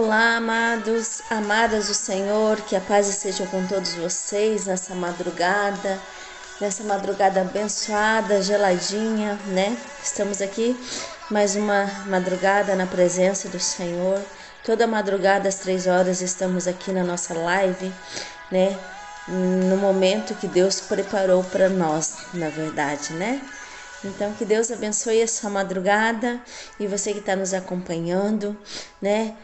Olá, amados, amadas do Senhor, que a paz esteja com todos vocês nessa madrugada abençoada, geladinha, né? Estamos aqui mais uma madrugada na presença do Senhor. Toda madrugada às 3 horas estamos aqui na nossa live, né? No momento que Deus preparou para nós, na verdade, né? Então, que Deus abençoe a sua madrugada e você que está nos acompanhando, né?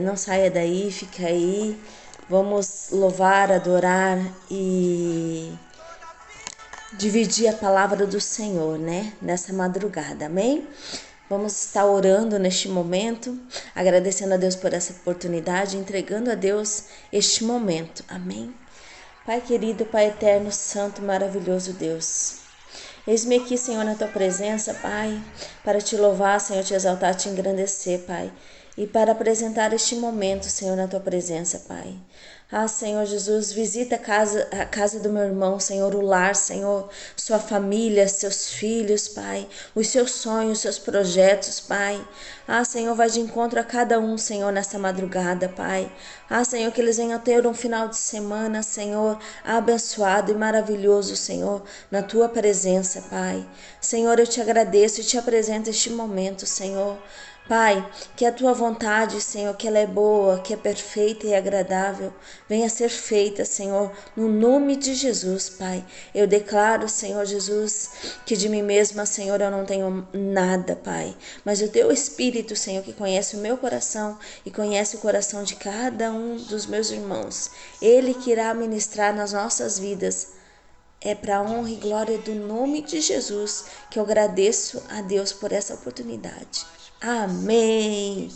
Não saia daí, fica aí. Vamos louvar, adorar e dividir a palavra do Senhor, né? Nessa madrugada, amém? Vamos estar orando neste momento, agradecendo a Deus por essa oportunidade, entregando a Deus este momento, amém? Pai querido, Pai eterno, santo, maravilhoso Deus. Eis-me aqui, Senhor, na Tua presença, Pai, para Te louvar, Senhor, Te exaltar, Te engrandecer, Pai, e para apresentar este momento, Senhor, na Tua presença, Pai. Ah, Senhor Jesus, visita a casa do meu irmão, Senhor, o lar, Senhor, sua família, seus filhos, Pai, os seus sonhos, seus projetos, Pai. Ah, Senhor, vai de encontro a cada um, Senhor, nessa madrugada, Pai. Ah, Senhor, que eles venham ter um final de semana, Senhor, abençoado e maravilhoso, Senhor, na Tua presença, Pai. Senhor, eu Te agradeço e Te apresento este momento, Senhor. Pai, que a Tua vontade, Senhor, que ela é boa, que é perfeita e agradável, venha a ser feita, Senhor, no nome de Jesus, Pai. Eu declaro, Senhor Jesus, que de mim mesma, Senhor, eu não tenho nada, Pai, mas o Teu Espírito, Senhor, que conhece o meu coração e conhece o coração de cada um dos meus irmãos, Ele que irá ministrar nas nossas vidas. É para a honra e glória do nome de Jesus que eu agradeço a Deus por essa oportunidade. Amém.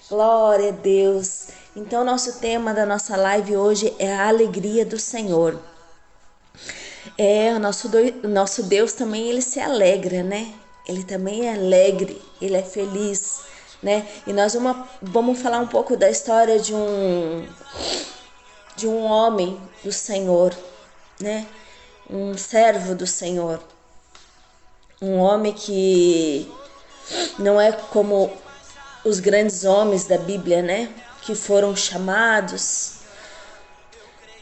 Glória a Deus. Então, nosso tema da nossa live hoje é a alegria do Senhor. O nosso Deus também, ele se alegra, né? Ele também é alegre, ele é feliz, né? E nós vamos falar um pouco da história de um homem do Senhor, né? Um servo do Senhor. Um homem que não é como os grandes homens da Bíblia, né? Que foram chamados,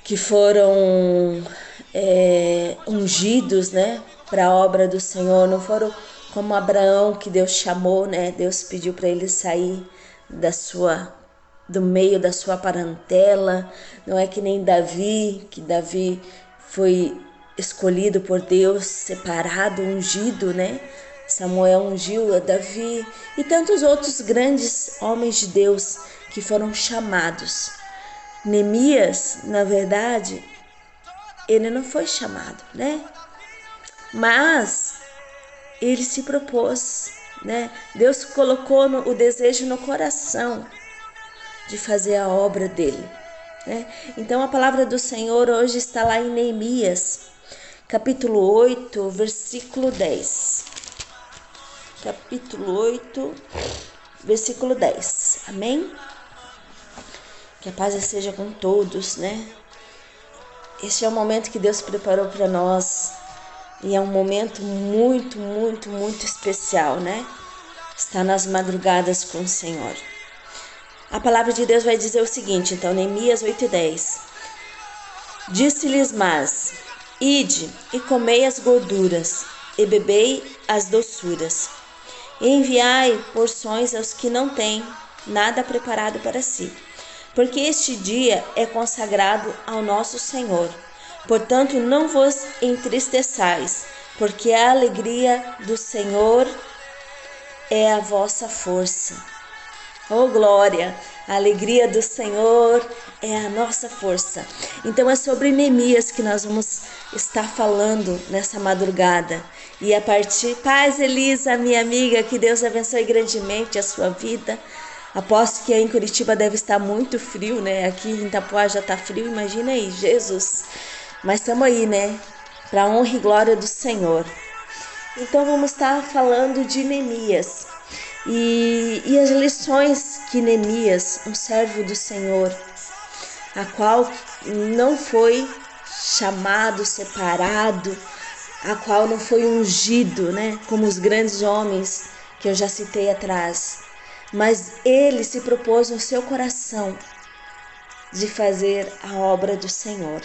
que foram ungidos, né? Para a obra do Senhor. Não foram como Abraão, que Deus chamou, né? Deus pediu para ele sair do meio da sua parentela. Não é que nem Davi, que Davi foi escolhido por Deus, separado, ungido, né? Samuel ungiu a Davi e tantos outros grandes homens de Deus que foram chamados. Neemias, na verdade, ele não foi chamado, né? Mas ele se propôs, né? Deus colocou o desejo no coração de fazer a obra dele, né? Então a palavra do Senhor hoje está lá em Neemias, capítulo 8, versículo 10. Capítulo 8, versículo 10. Amém? Que a paz esteja com todos, né? Este é o momento que Deus preparou para nós e é um momento muito, muito, muito especial, né? Está nas madrugadas com o Senhor. A palavra de Deus vai dizer o seguinte, então, Neemias 8:10. Disse-lhes, mas, ide e comei as gorduras e bebei as doçuras. E enviai porções aos que não têm nada preparado para si, porque este dia é consagrado ao nosso Senhor. Portanto, não vos entristeçais, porque a alegria do Senhor é a vossa força. Oh glória, a alegria do Senhor é a nossa força. Então é sobre Neemias que nós vamos estar falando nessa madrugada. E a partir, paz Elisa, minha amiga, que Deus abençoe grandemente a sua vida. Aposto que aí em Curitiba deve estar muito frio, né? Aqui em Itapuá já está frio, imagina aí, Jesus. Mas estamos aí, né? Para a honra e glória do Senhor. Então vamos estar falando de Neemias. E as lições que Neemias, um servo do Senhor, a qual não foi chamado, separado, a qual não foi ungido, né, como os grandes homens que eu já citei atrás, mas ele se propôs no seu coração de fazer a obra do Senhor.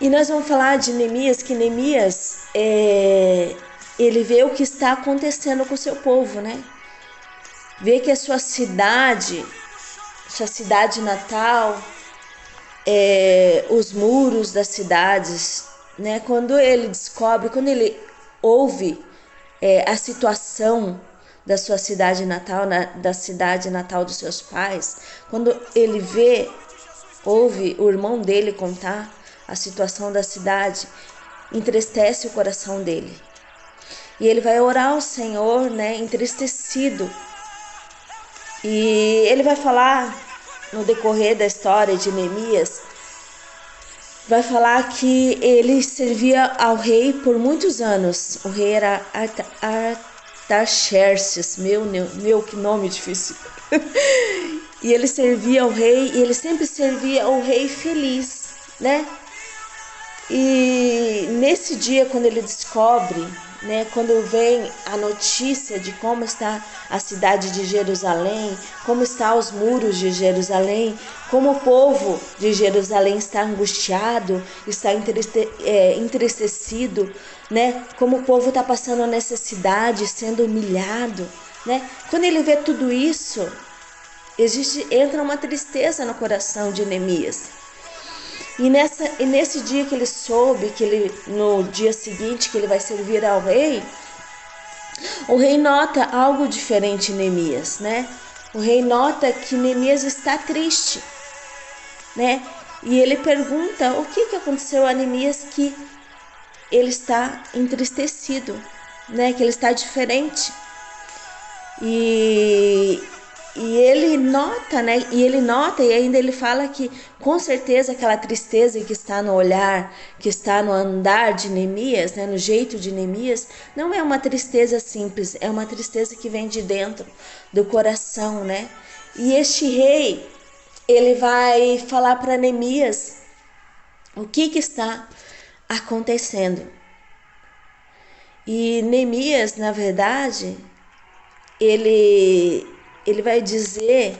E nós vamos falar de Neemias, que Neemias, ele vê o que está acontecendo com o seu povo, né? Vê que a sua cidade natal, os muros das cidades, né? Quando ele descobre, quando ele ouve a situação da sua cidade natal, da cidade natal dos seus pais, quando ele ouve o irmão dele contar a situação da cidade, entristece o coração dele. E ele vai orar ao Senhor, né, entristecido. E ele vai falar no decorrer da história de Neemias, vai falar que ele servia ao rei por muitos anos. O rei era Artaxerxes, meu, que nome difícil. E ele servia ao rei, e ele sempre servia ao rei feliz, né? E nesse dia, quando ele descobre, né, quando vem a notícia de como está a cidade de Jerusalém, como estão os muros de Jerusalém, como o povo de Jerusalém está angustiado, está entristecido, né, como o povo está passando necessidade, sendo humilhado, né? Quando ele vê tudo isso, entra uma tristeza no coração de Neemias. E nesse dia que ele soube, no dia seguinte que ele vai servir ao rei, o rei nota algo diferente em Neemias, né? O rei nota que Neemias está triste, né? E ele pergunta o que aconteceu a Neemias, que ele está entristecido, né? Que ele está diferente. E ele nota, né? E ainda ele fala que com certeza aquela tristeza que está no olhar, que está no andar de Neemias, né? No jeito de Neemias, não é uma tristeza simples, é uma tristeza que vem de dentro do coração, né? E este rei, ele vai falar para Neemias o que está acontecendo. E Neemias, na verdade, ele vai dizer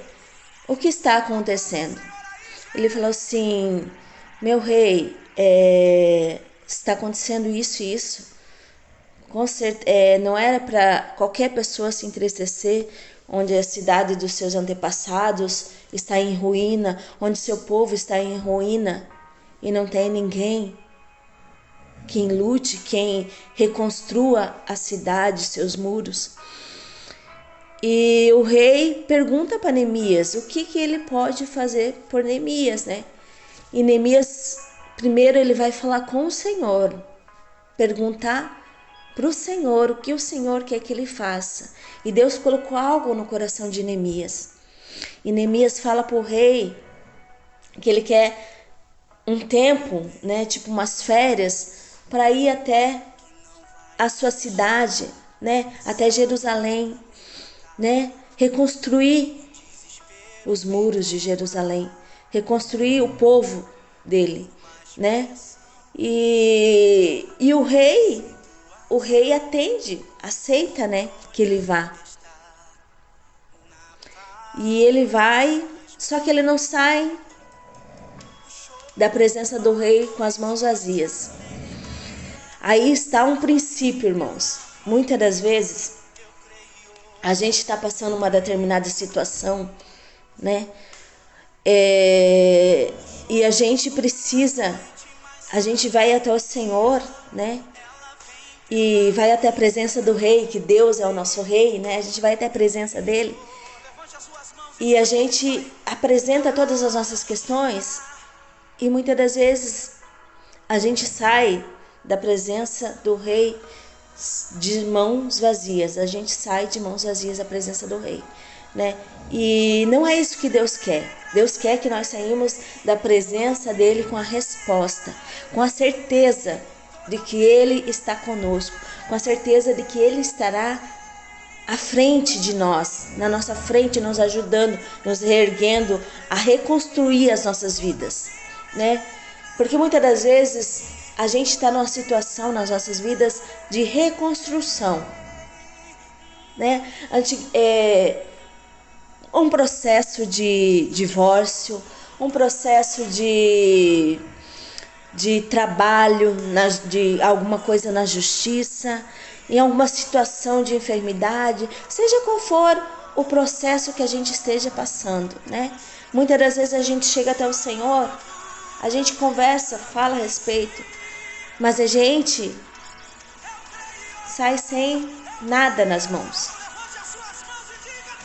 o que está acontecendo. Ele falou assim: meu rei, está acontecendo isso e isso. Não era para qualquer pessoa se entristecer, onde a cidade dos seus antepassados está em ruína, onde seu povo está em ruína e não tem ninguém quem lute, quem reconstrua a cidade, seus muros. E o rei pergunta para Neemias o que ele pode fazer por Neemias, né? E Neemias, primeiro ele vai falar com o Senhor, perguntar para o Senhor o que o Senhor quer que ele faça. E Deus colocou algo no coração de Neemias. E Neemias fala para o rei que ele quer um tempo, né? Tipo umas férias, para ir até a sua cidade, né? Até Jerusalém, né? Reconstruir os muros de Jerusalém, reconstruir o povo dele, né? E o rei atende, aceita, né, que ele vá. E ele vai, só que ele não sai da presença do rei com as mãos vazias. Aí está um princípio, irmãos. Muitas das vezes a gente está passando uma determinada situação, né? E a gente vai até o Senhor, né? E vai até a presença do rei, que Deus é o nosso rei, né? A gente vai até a presença dele. E a gente apresenta todas as nossas questões. E muitas das vezes a gente sai da presença do rei de mãos vazias. A gente sai de mãos vazias da presença do rei, né? E não é isso que Deus quer. Deus quer que nós saímos da presença dele com a resposta, com a certeza de que ele está conosco, com a certeza de que ele estará à frente de nós, na nossa frente, nos ajudando, nos reerguendo a reconstruir as nossas vidas, né? Porque muitas das vezes a gente está numa situação nas nossas vidas de reconstrução. né? Um processo de divórcio, um processo de trabalho, de alguma coisa na justiça, em alguma situação de enfermidade, seja qual for o processo que a gente esteja passando, né? Muitas das vezes a gente chega até o Senhor, a gente conversa, fala a respeito, mas a gente sai sem nada nas mãos,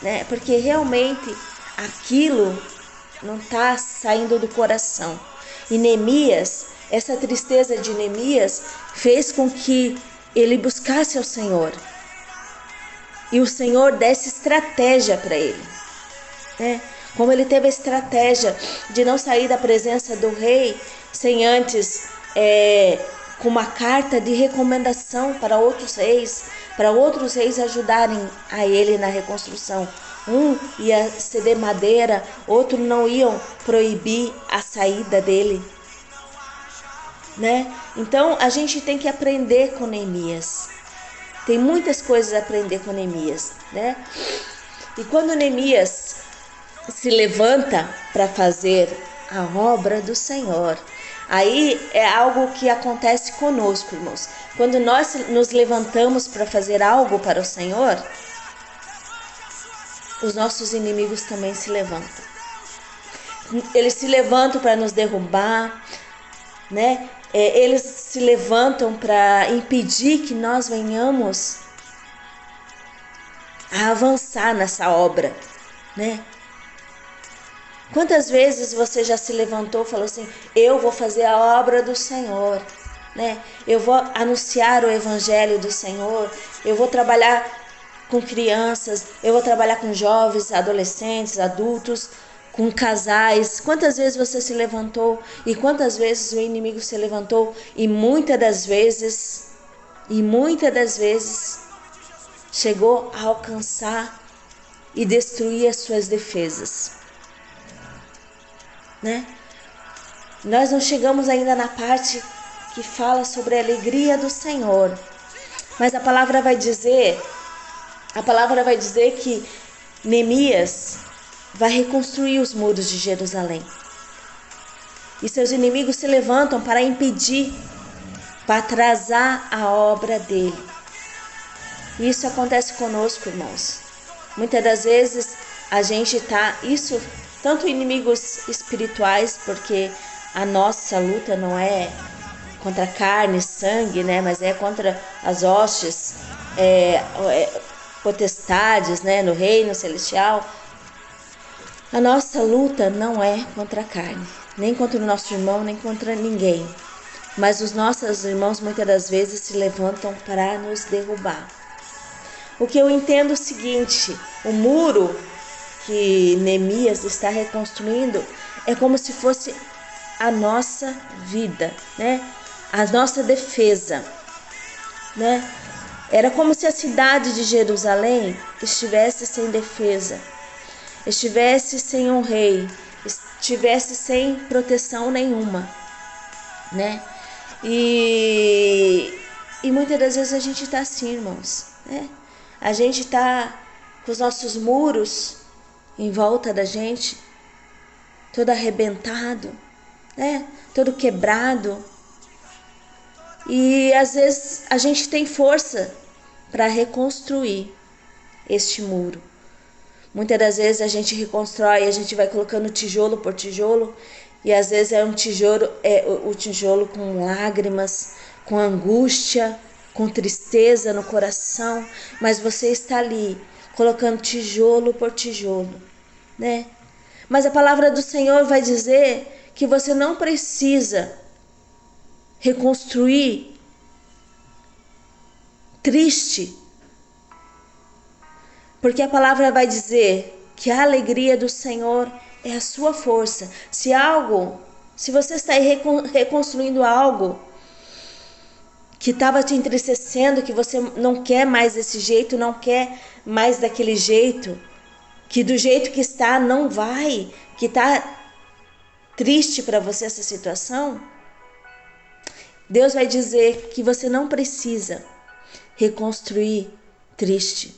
né? Porque realmente aquilo não está saindo do coração. E Neemias, essa tristeza de Neemias fez com que ele buscasse ao Senhor. E o Senhor desse estratégia para ele, né? Como ele teve a estratégia de não sair da presença do rei sem antes com uma carta de recomendação para outros reis ajudarem a ele na reconstrução. Um ia ceder madeira, outro não iam proibir a saída dele, né? Então a gente tem que aprender com Neemias. Tem muitas coisas a aprender com Neemias, né? E quando Neemias se levanta para fazer a obra do Senhor, aí é algo que acontece conosco, irmãos. Quando nós nos levantamos para fazer algo para o Senhor, os nossos inimigos também se levantam. Eles se levantam para nos derrubar, né? Eles se levantam para impedir que nós venhamos a avançar nessa obra, né? Quantas vezes você já se levantou e falou assim: eu vou fazer a obra do Senhor, né? Eu vou anunciar o evangelho do Senhor, eu vou trabalhar com crianças, eu vou trabalhar com jovens, adolescentes, adultos, com casais. Quantas vezes você se levantou e quantas vezes o inimigo se levantou e muitas das vezes chegou a alcançar e destruir as suas defesas, né? Nós não chegamos ainda na parte que fala sobre a alegria do Senhor, mas a palavra vai dizer que Neemias vai reconstruir os muros de Jerusalém. E seus inimigos se levantam para impedir, para atrasar a obra dele. E isso acontece conosco, irmãos. Muitas das vezes a gente isso tanto inimigos espirituais, porque a nossa luta não é contra carne e sangue, né? Mas é contra as hostes, potestades, né? No reino celestial. A nossa luta não é contra a carne, nem contra o nosso irmão, nem contra ninguém. Mas os nossos irmãos muitas das vezes se levantam para nos derrubar. O que eu entendo é o seguinte: o muro que Neemias está reconstruindo é como se fosse a nossa vida, né? A nossa defesa, né? Era como se a cidade de Jerusalém estivesse sem defesa, estivesse sem um rei, estivesse sem proteção nenhuma, né? E muitas das vezes a gente está assim, irmãos, né? A gente está com os nossos muros em volta da gente, todo arrebentado, né? Todo quebrado. E às vezes a gente tem força para reconstruir este muro. Muitas das vezes a gente reconstrói, a gente vai colocando tijolo por tijolo, e às vezes é o tijolo com lágrimas, com angústia, com tristeza no coração, mas você está ali colocando tijolo por tijolo, né? Mas a palavra do Senhor vai dizer que você não precisa reconstruir triste, porque a palavra vai dizer que a alegria do Senhor é a sua força. Se você está aí reconstruindo algo que estava te entristecendo, que você não quer mais desse jeito, não quer mais daquele jeito, que do jeito que está não vai, que está triste para você essa situação, Deus vai dizer que você não precisa reconstruir triste.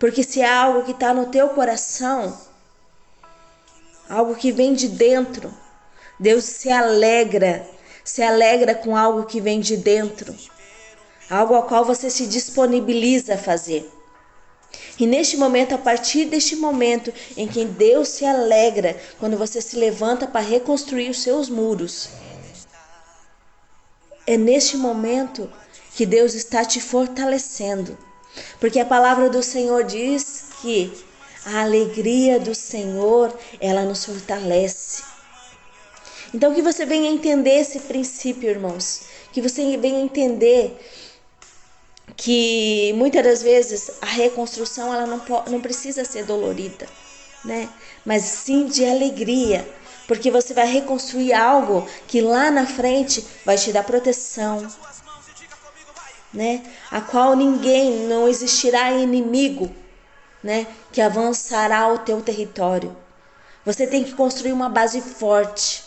Porque se é algo que está no teu coração, algo que vem de dentro, Deus se alegra com algo que vem de dentro, algo ao qual você se disponibiliza a fazer. E neste momento, a partir deste momento em que Deus se alegra, quando você se levanta para reconstruir os seus muros, é neste momento que Deus está te fortalecendo. Porque a palavra do Senhor diz que a alegria do Senhor, ela nos fortalece. Então que você venha entender esse princípio, irmãos. Que você venha entender que muitas das vezes a reconstrução ela não precisa ser dolorida, né? Mas sim de alegria, porque você vai reconstruir algo que lá na frente vai te dar proteção, né? A qual não existirá inimigo, né? Que avançará ao teu território. Você tem que construir uma base forte,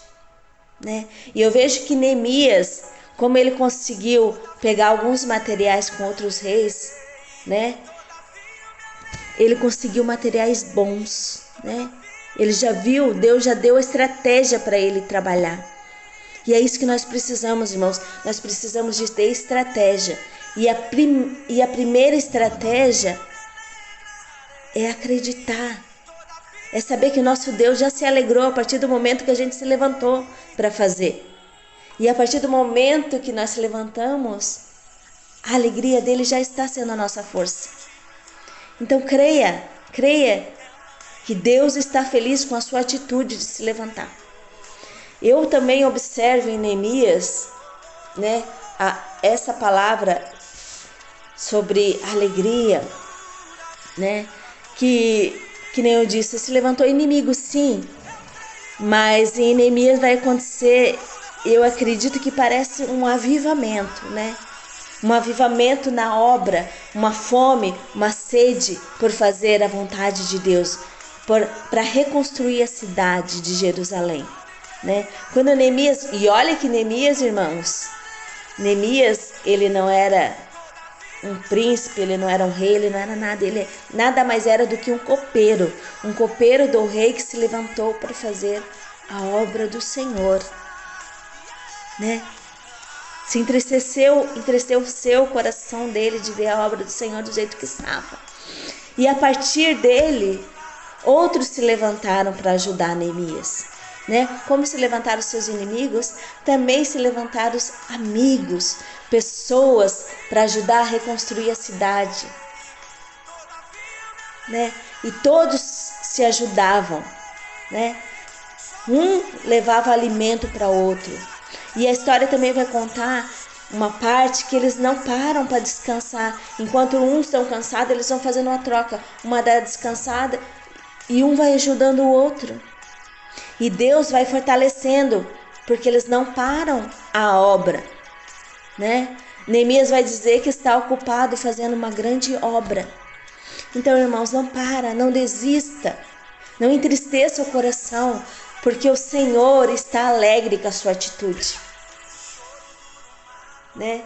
né? E eu vejo que Neemias, como ele conseguiu pegar alguns materiais com outros reis, né? Ele conseguiu materiais bons, né? Ele já viu, Deus já deu a estratégia para ele trabalhar. E é isso que nós precisamos, irmãos. Nós precisamos de ter estratégia. E a primeira estratégia é acreditar. É saber que o nosso Deus já se alegrou a partir do momento que a gente se levantou para fazer. E a partir do momento que nós se levantamos, a alegria dele já está sendo a nossa força. Então creia que Deus está feliz com a sua atitude de se levantar. Eu também observo em Neemias, né, essa palavra sobre alegria, né, que nem eu disse, se levantou inimigo sim, mas em Neemias vai acontecer, eu acredito que parece um avivamento, né? Um avivamento na obra, uma fome, uma sede por fazer a vontade de Deus, para reconstruir a cidade de Jerusalém, né? Quando Neemias, e olha que Neemias, irmãos, Neemias, ele não era um príncipe, ele não era um rei, ele não era nada, ele nada mais era do que um copeiro do rei que se levantou para fazer a obra do Senhor, né? Se entristeceu o seu coração dele de ver a obra do Senhor do jeito que estava. E a partir dele, outros se levantaram para ajudar Neemias, né? Como se levantaram os seus inimigos, também se levantaram os amigos, pessoas para ajudar a reconstruir a cidade, né? E todos se ajudavam, né? Um levava alimento para outro. E a história também vai contar uma parte que eles não param para descansar. Enquanto uns estão cansados, eles vão fazendo uma troca. Uma dá descansada e um vai ajudando o outro. E Deus vai fortalecendo, porque eles não param a obra, né? Neemias vai dizer que está ocupado fazendo uma grande obra. Então, irmãos, não para, não desista, não entristeça o coração, porque o Senhor está alegre com a sua atitude, né?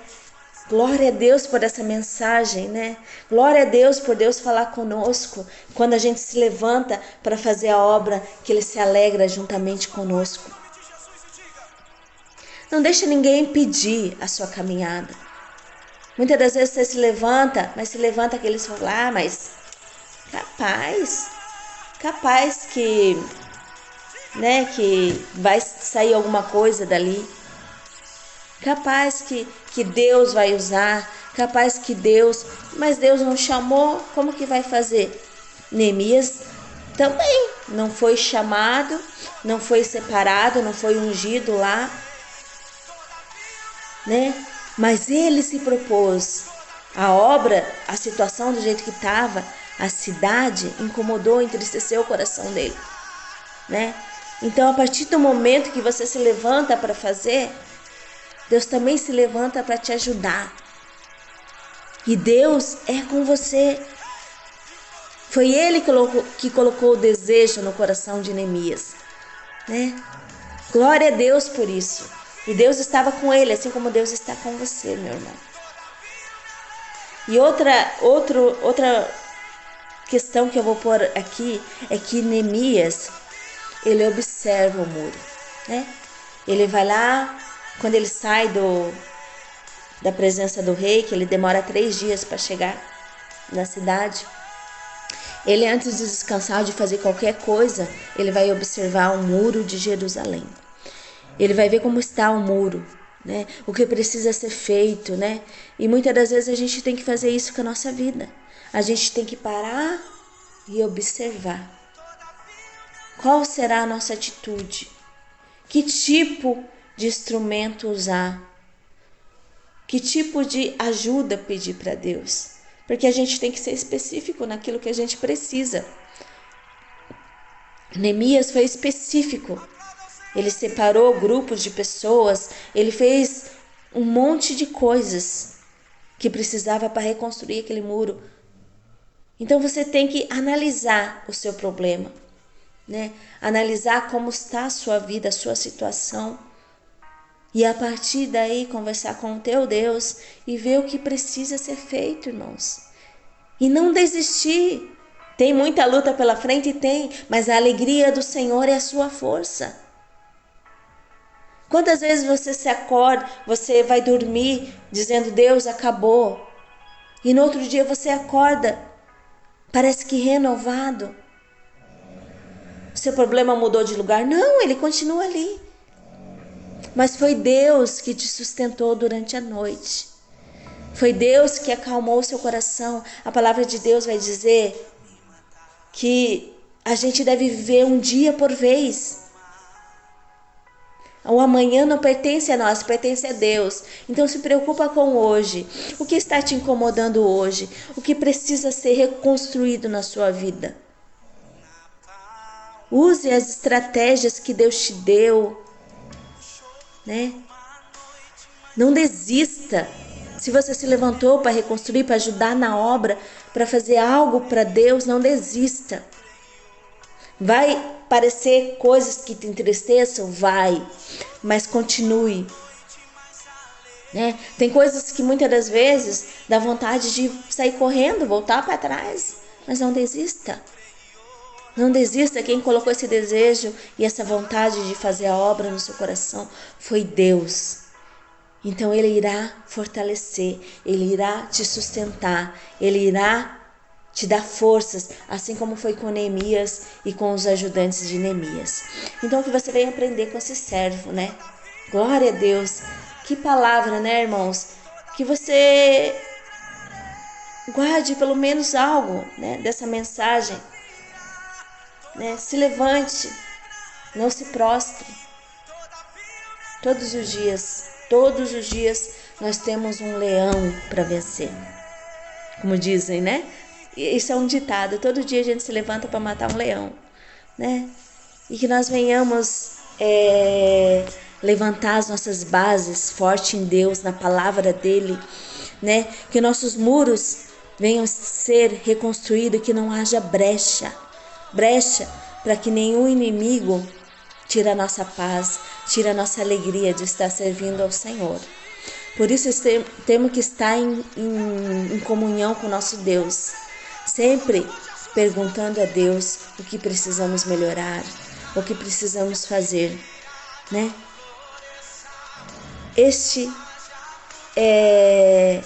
Glória a Deus por essa mensagem, né? Glória a Deus por Deus falar conosco quando a gente se levanta para fazer a obra, que Ele se alegra juntamente conosco. Não deixa ninguém impedir a sua caminhada. Muitas das vezes você se levanta, mas se levanta aqueles que falam, mas capaz que, né, que vai sair alguma coisa dali. Capaz que Deus vai usar, capaz que mas Deus não chamou, como que vai fazer? Neemias também não foi chamado, não foi separado, não foi ungido lá, né? Mas ele se propôs. A obra, a situação do jeito que estava, a cidade incomodou, entristeceu o coração dele, né? Então, a partir do momento que você se levanta para fazer, Deus também se levanta para te ajudar. E Deus é com você. Foi Ele que colocou o desejo no coração de Neemias, né? Glória a Deus por isso. E Deus estava com ele, assim como Deus está com você, meu irmão. E outra questão que eu vou pôr aqui é que Neemias, ele observa o muro, né? Ele vai lá, quando ele sai da presença do rei, que ele demora 3 dias para chegar na cidade, ele, antes de descansar, de fazer qualquer coisa, ele vai observar o muro de Jerusalém. Ele vai ver como está o muro, né? O que precisa ser feito, né? E muitas das vezes a gente tem que fazer isso com a nossa vida. A gente tem que parar e observar. Qual será a nossa atitude? Que tipo de instrumento usar? Que tipo de ajuda pedir para Deus? Porque a gente tem que ser específico naquilo que a gente precisa. Neemias foi específico. Ele separou grupos de pessoas, ele fez um monte de coisas que precisava para reconstruir aquele muro. Então você tem que analisar o seu problema, né? Analisar como está a sua vida, a sua situação. E a partir daí conversar com o teu Deus e ver o que precisa ser feito, irmãos. E não desistir. Tem muita luta pela frente? Tem, mas a alegria do Senhor é a sua força. Quantas vezes você se acorda, você vai dormir dizendo, Deus, acabou. E no outro dia você acorda, parece que renovado. Seu problema mudou de lugar? Não, ele continua ali. Mas foi Deus que te sustentou durante a noite. Foi Deus que acalmou o seu coração. A palavra de Deus vai dizer que a gente deve viver um dia por vez. O amanhã não pertence a nós, pertence a Deus. Então se preocupa com hoje. O que está te incomodando hoje? O que precisa ser reconstruído na sua vida? Use as estratégias que Deus te deu, né? Não desista. Se você se levantou para reconstruir, para ajudar na obra, para fazer algo para Deus, não desista. Vai parecer coisas que te entristeçam? Vai, mas continue. Né? Tem coisas que muitas das vezes dá vontade de sair correndo, voltar para trás, mas não desista. Não desista. Quem colocou esse desejo e essa vontade de fazer a obra no seu coração foi Deus. Então Ele irá fortalecer, Ele irá te sustentar, Ele irá te dar forças, assim como foi com Neemias e com os ajudantes de Neemias. Então que você venha aprender com esse servo, né? Glória a Deus. Que palavra, né, irmãos? Que você guarde pelo menos algo, né, dessa mensagem. Né? Se levante, não se prostre. Todos os dias nós temos um leão para vencer. Como dizem, né? Isso é um ditado. Todo dia a gente se levanta para matar um leão, né? E que nós venhamos levantar as nossas bases forte em Deus, na palavra dele, né? Que nossos muros venham ser reconstruídos, que não haja brecha para que nenhum inimigo tire a nossa paz, tire a nossa alegria de estar servindo ao Senhor. Por isso temos que estar em comunhão com o nosso Deus, sempre perguntando a Deus o que precisamos melhorar, o que precisamos fazer, né? Este é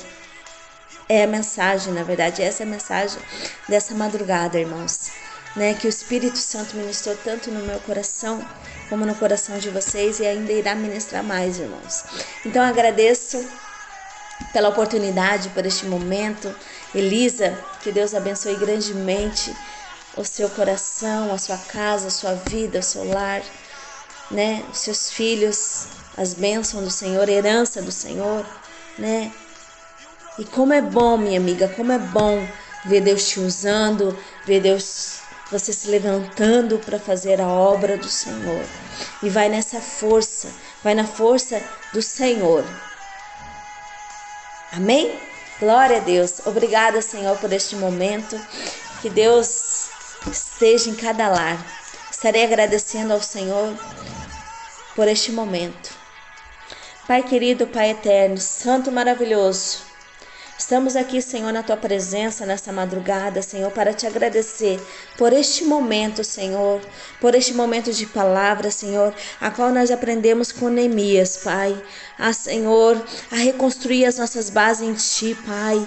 a mensagem, na verdade, essa é a mensagem dessa madrugada, irmãos, né? Que o Espírito Santo ministrou tanto no meu coração, como no coração de vocês, e ainda irá ministrar mais, irmãos. Então agradeço pela oportunidade, por este momento. Elisa, que Deus abençoe grandemente o seu coração, a sua casa, a sua vida, o seu lar, né? Os seus filhos, as bênçãos do Senhor, a herança do Senhor, né? E como é bom, minha amiga, como é bom ver Deus te usando, ver Deus, você se levantando para fazer a obra do Senhor. E vai nessa força, vai na força do Senhor. Amém? Glória a Deus. Obrigada, Senhor, por este momento. Que Deus esteja em cada lar. Estarei agradecendo ao Senhor por este momento. Pai querido, Pai eterno, Santo maravilhoso, Estamos aqui, Senhor, na Tua presença nessa madrugada, Senhor, para Te agradecer por este momento, Senhor, por este momento de palavra, Senhor, a qual nós aprendemos com Neemias, Pai. Senhor, a reconstruir as nossas bases em Ti, Pai.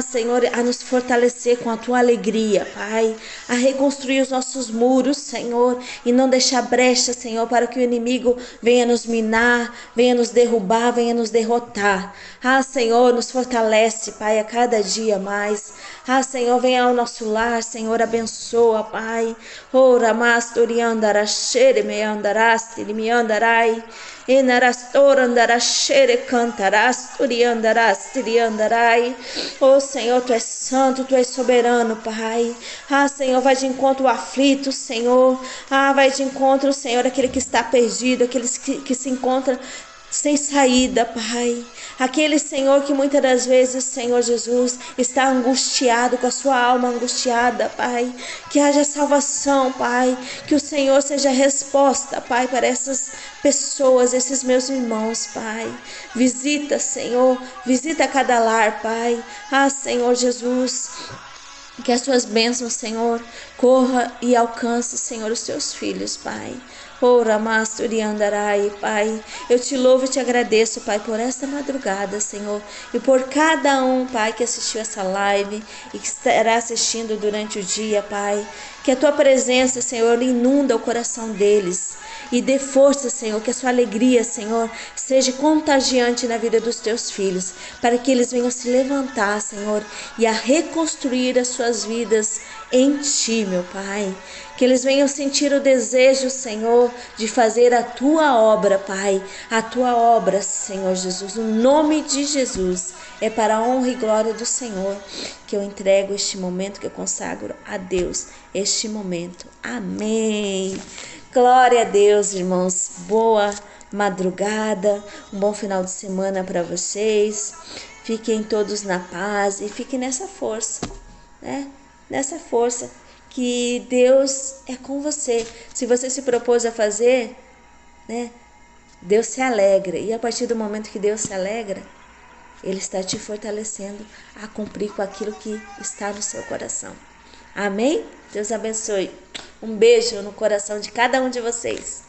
Senhor, a nos fortalecer com a Tua alegria, Pai. A reconstruir os nossos muros, Senhor, e não deixar brecha, Senhor, para que o inimigo venha nos minar, venha nos derrubar, venha nos derrotar. Senhor, nos fortalece, Pai, a cada dia mais. Senhor, venha ao nosso lar, Senhor, abençoa, Pai. Ora, mastori andarashere me andarasti, me andarai. Enarastor andarashere cantarasturi andarasti, andarai. Oh, Senhor, Tu és santo, Tu és soberano, Pai. Senhor, vai de encontro ao aflito, Senhor. Vai de encontro, Senhor, aquele que está perdido, aqueles que se encontram sem saída, Pai. Aquele, Senhor, que muitas das vezes, Senhor Jesus, está angustiado, com a sua alma angustiada, Pai. Que haja salvação, Pai. Que o Senhor seja a resposta, Pai, para essas pessoas, esses meus irmãos, Pai. Visita, Senhor, visita cada lar, Pai. Senhor Jesus, que as Tuas bênçãos, Senhor, corra e alcance, Senhor, os Teus filhos, Pai. Ora, masturi andarai, Pai. Eu Te louvo e Te agradeço, Pai, por esta madrugada, Senhor, e por cada um, Pai, que assistiu essa live e que estará assistindo durante o dia, Pai. Que a Tua presença, Senhor, inunda o coração deles e dê força, Senhor, que a Sua alegria, Senhor, seja contagiante na vida dos Teus filhos, para que eles venham se levantar, Senhor, e a reconstruir as suas vidas em Ti, meu Pai. Que eles venham sentir o desejo, Senhor, de fazer a Tua obra, Pai. A Tua obra, Senhor Jesus, o nome de Jesus é para a honra e glória do Senhor que eu entrego este momento, que eu consagro a Deus este momento. Amém. Glória a Deus, irmãos. Boa madrugada, um bom final de semana para vocês. Fiquem todos na paz e fiquem nessa força, né? Nessa força que Deus é com você. Se você se propôs a fazer, né? Deus se alegra. E a partir do momento que Deus se alegra, Ele está te fortalecendo a cumprir com aquilo que está no seu coração. Amém? Deus abençoe. Um beijo no coração de cada um de vocês.